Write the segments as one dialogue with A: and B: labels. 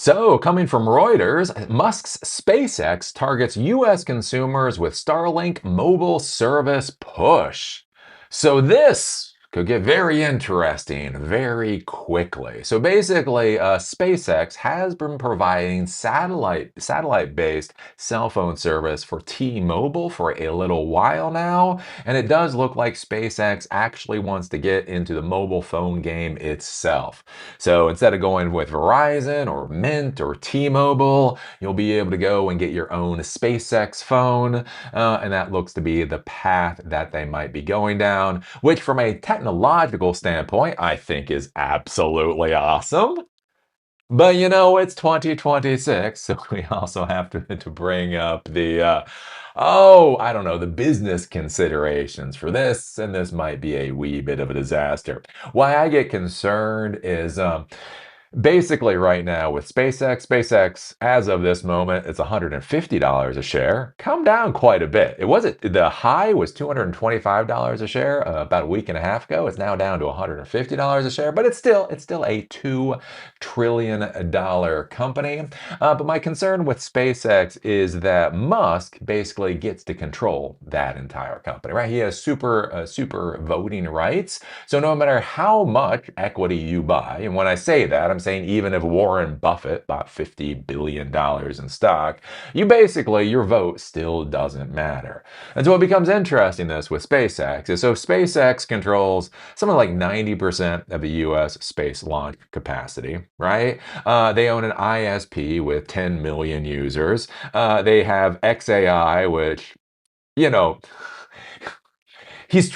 A: So, coming from Reuters, Musk's SpaceX targets US consumers with Starlink mobile service push. So, this could get very interesting very quickly. So, basically, SpaceX has been providing satellite-based cell phone service for T-Mobile for a little while now, and it does look like SpaceX actually wants to get into the mobile phone game itself. So instead of going with Verizon or Mint or T-Mobile, you'll be able to go and get your own SpaceX phone. And that looks to be the path that they might be going down, which from a technological standpoint, I think is absolutely awesome. But it's 2026, so we also have to bring up I don't know, the business considerations for this, and this might be a wee bit of a disaster. Why I get concerned is basically, right now with SpaceX, as of this moment, it's $150 a share. Come down quite a bit. The high was $225 a share about a week and a half ago. It's now down to $150 a share, but it's still a $2 trillion company. But my concern with SpaceX is that Musk basically gets to control that entire company, right? He has super voting rights. So no matter how much equity you buy, and when I say that, I'm saying even if Warren Buffett bought $50 billion in stock, your vote still doesn't matter. And so what becomes interesting this with SpaceX is so SpaceX controls something like 90% of the US space launch capacity, right? They own an ISP with 10 million users. They have XAI, which, you know, he's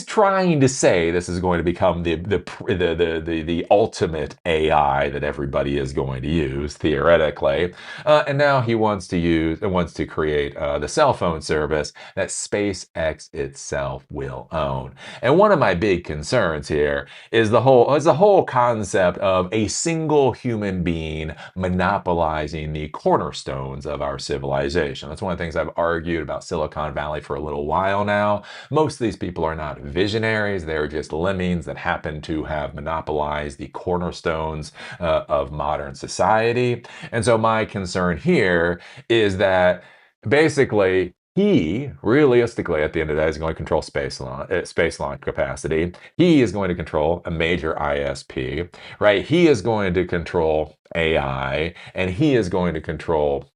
A: trying to say this is going to become the ultimate AI that everybody is going to use theoretically, and now he wants to create the cell phone service that SpaceX itself will own. And one of my big concerns here is the whole concept of a single human being monopolizing the cornerstones of our civilization. That's one of the things I've argued about Silicon Valley for a little while now. Most of these people are not visionaries. They're just lemmings that happen to have monopolized the cornerstones of modern society. And so my concern here is that basically he realistically at the end of the day is going to control space launch capacity. He is going to control a major ISP, right? He is going to control AI, and he is going to control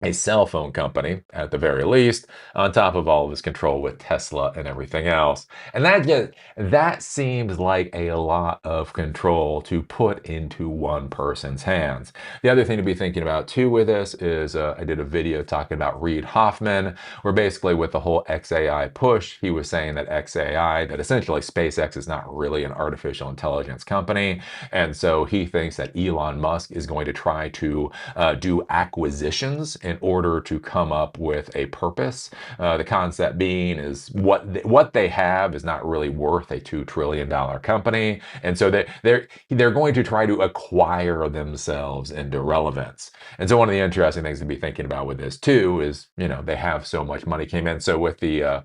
A: a cell phone company at the very least, on top of all of his control with Tesla and everything else. And that seems like a lot of control to put into one person's hands. The other thing to be thinking about too with this is I did a video talking about Reid Hoffman, where basically with the whole XAI push, he was saying that that essentially SpaceX is not really an artificial intelligence company. And so he thinks that Elon Musk is going to try to do acquisitions in order to come up with a purpose. The concept being is what they have is not really worth a $2 trillion company, and so they're going to try to acquire themselves into relevance. And so one of the interesting things to be thinking about with this too is they have so much money came in. So with the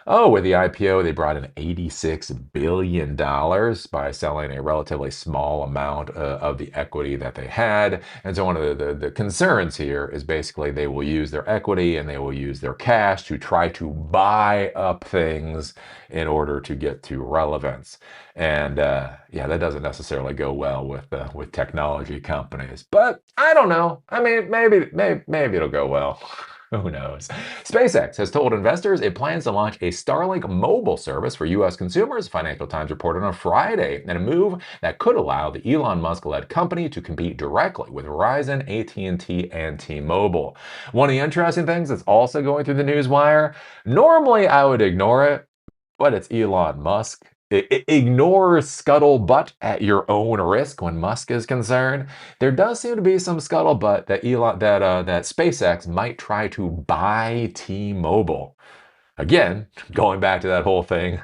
A: IPO, they brought in $86 billion by selling a relatively small amount of the equity that they had. And so one of the concerns here is basically they will use their equity and they will use their cash to try to buy up things in order to get to relevance. And yeah, that doesn't necessarily go well with technology companies. But I don't know. I mean, maybe it'll go well. Who knows? SpaceX has told investors it plans to launch a Starlink mobile service for U.S. consumers, Financial Times reported on Friday, in a move that could allow the Elon Musk-led company to compete directly with Verizon, AT&T, and T-Mobile. One of the interesting things that's also going through the news wire, normally I would ignore it, but it's Elon Musk. Ignore scuttlebutt at your own risk when Musk is concerned. There does seem to be some scuttlebutt that SpaceX might try to buy T-Mobile. Again, going back to that whole thing,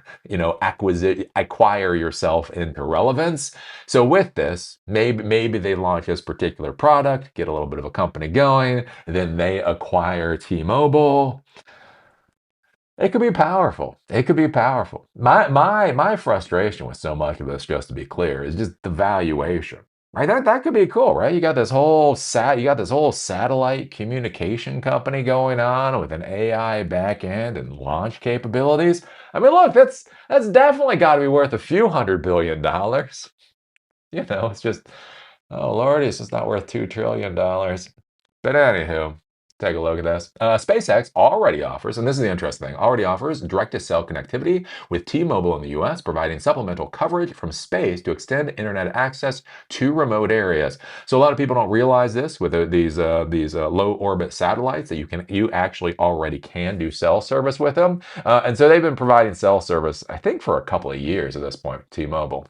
A: acquire yourself into relevance. So with this, maybe they launch this particular product, get a little bit of a company going, then they acquire T-Mobile. It could be powerful. It could be powerful. My frustration with so much of this, just to be clear, is just the valuation. Right, that could be cool, right? You got this whole satellite communication company going on with an AI back end and launch capabilities. I mean, look, that's definitely got to be worth a few $100 billion. It's just, oh Lord, it's just not worth $2 trillion. But anywho, take a look at this. SpaceX already offers, and this is the interesting thing, already offers direct-to-cell connectivity with T-Mobile in the US, providing supplemental coverage from space to extend internet access to remote areas. So a lot of people don't realize this with these low orbit satellites that you actually already can do cell service with them, and so they've been providing cell service, I think, for a couple of years at this point, T-Mobile.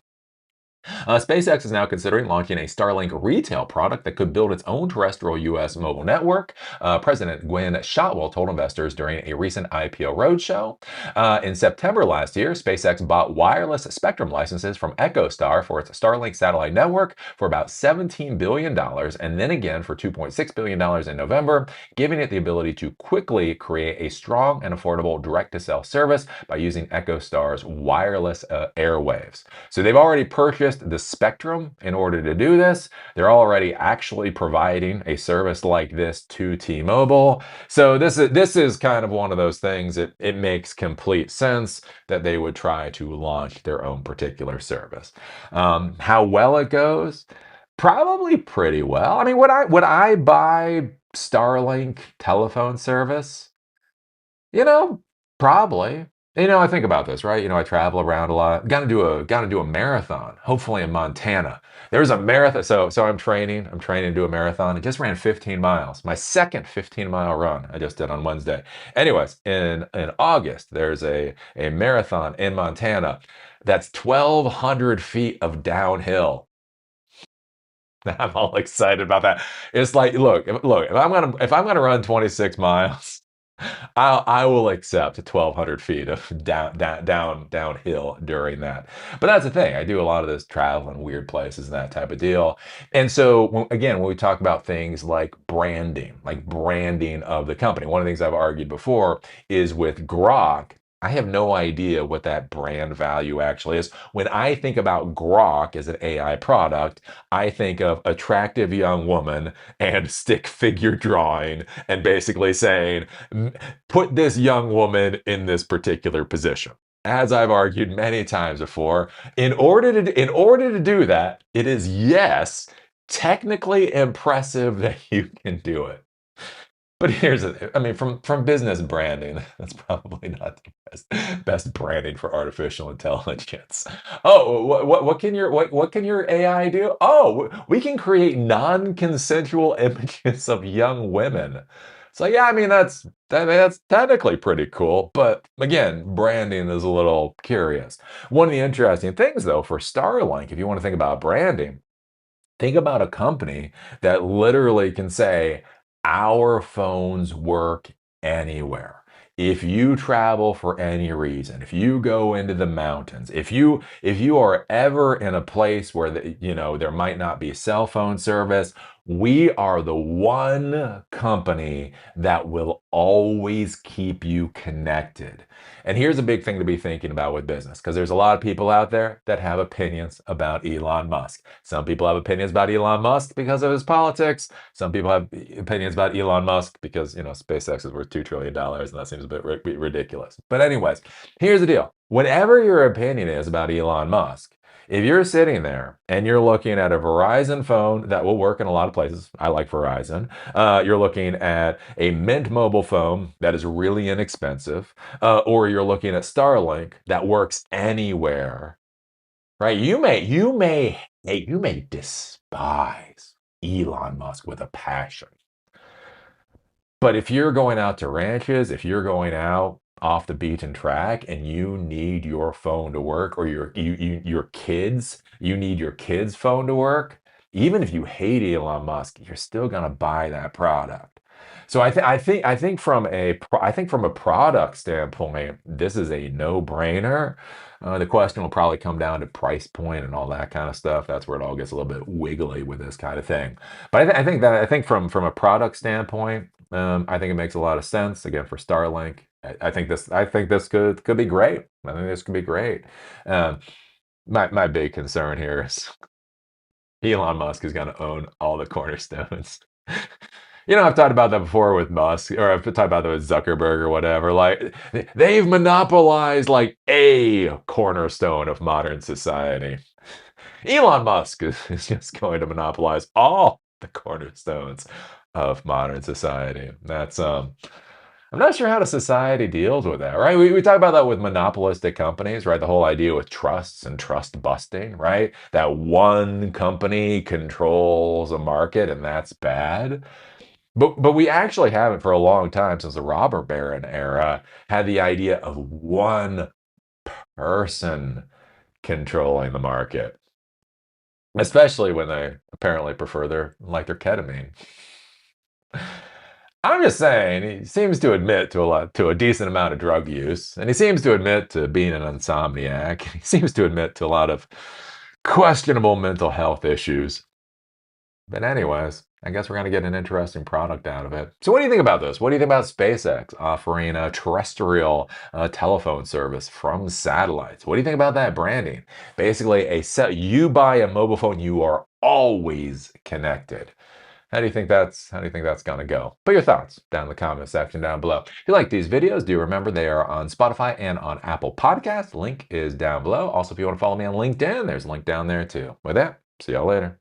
A: SpaceX is now considering launching a Starlink retail product that could build its own terrestrial U.S. mobile network. President Gwynne Shotwell told investors during a recent IPO roadshow. In September last year, SpaceX bought wireless spectrum licenses from EchoStar for its Starlink satellite network for about $17 billion, and then again for $2.6 billion in November, giving it the ability to quickly create a strong and affordable direct-to-cell service by using EchoStar's wireless airwaves. So they've already purchased the spectrum in order to do this. They're already actually providing a service like this to T-Mobile. So this is kind of one of those things that it makes complete sense that they would try to launch their own particular service. How well it goes? Probably pretty well. I mean, would I buy Starlink telephone service? You know, probably. I think about this, right? I travel around a lot. Got to do a marathon, hopefully in Montana. There's a marathon, so I'm training to do a marathon. I just ran 15 miles. My second 15-mile run I just did on Wednesday. Anyways, in August, there's a marathon in Montana that's 1,200 feet of downhill. I'm all excited about that. It's like, look, if I'm gonna run 26 miles, I will accept 1,200 feet of downhill during that. But that's the thing. I do a lot of this travel in weird places and that type of deal. And so again, when we talk about things like branding of the company, one of the things I've argued before is with Grok. I have no idea what that brand value actually is. When I think about Grok as an AI product, I think of attractive young woman and stick figure drawing and basically saying, put this young woman in this particular position. As I've argued many times before, in order to do that, it is, yes, technically impressive that you can do it. But I mean, from business branding, that's probably not the best branding for artificial intelligence. Oh, what can your AI do? Oh, we can create non-consensual images of young women. So yeah, I mean that's technically pretty cool, but again, branding is a little curious. One of the interesting things though for Starlink, if you want to think about branding, think about a company that literally can say, our phones work anywhere. If you travel for any reason, if you go into the mountains, if you are ever in a place where there might not be cell phone service, we are the one company that will always keep you connected. And here's a big thing to be thinking about with business, because there's a lot of people out there that have opinions about Elon Musk. Some people have opinions about Elon Musk because of his politics. Some people have opinions about Elon Musk because, SpaceX is worth $2 trillion, and that seems a bit ridiculous. But anyways, here's the deal. Whatever your opinion is about Elon Musk, if you're sitting there and you're looking at a Verizon phone that will work in a lot of places, I like Verizon. You're looking at a Mint Mobile phone that is really inexpensive, or you're looking at Starlink that works anywhere, right? You may despise Elon Musk with a passion. But if you're going out to ranches, if you're going out off the beaten track and you need your phone to work, or you need your kids' phone to work, even if you hate Elon Musk, you're still gonna buy that product. So I think from a product standpoint, this is a no-brainer. The question will probably come down to price point and all that kind of stuff. That's where it all gets a little bit wiggly with this kind of thing. But I think from a product standpoint, I think it makes a lot of sense. Again, for Starlink, I think this could be great. I think this could be great. Um, my big concern here is Elon Musk is going to own all the cornerstones. I've talked about that before with Musk, or I've talked about that with Zuckerberg or whatever. Like, they've monopolized like a cornerstone of modern society. Elon Musk is just going to monopolize all the cornerstones of modern society. I'm not sure how the society deals with that, right? We talk about that with monopolistic companies, right? The whole idea with trusts and trust busting, right? That one company controls a market and that's bad. But we actually haven't for a long time since the robber baron era had the idea of one person controlling the market, especially when they apparently prefer their ketamine. I'm just saying, he seems to admit to a decent amount of drug use, and he seems to admit to being an insomniac. He seems to admit to a lot of questionable mental health issues. But anyways, I guess we're going to get an interesting product out of it. So what do you think about this? What do you think about SpaceX offering a terrestrial telephone service from satellites? What do you think about that branding? Basically, you buy a mobile phone, you are always connected. How do you think that's gonna go? Put your thoughts down in the comment section down below. If you like these videos, do remember they are on Spotify and on Apple Podcasts. Link is down below. Also, if you want to follow me on LinkedIn, there's a link down there too. With that, see y'all later.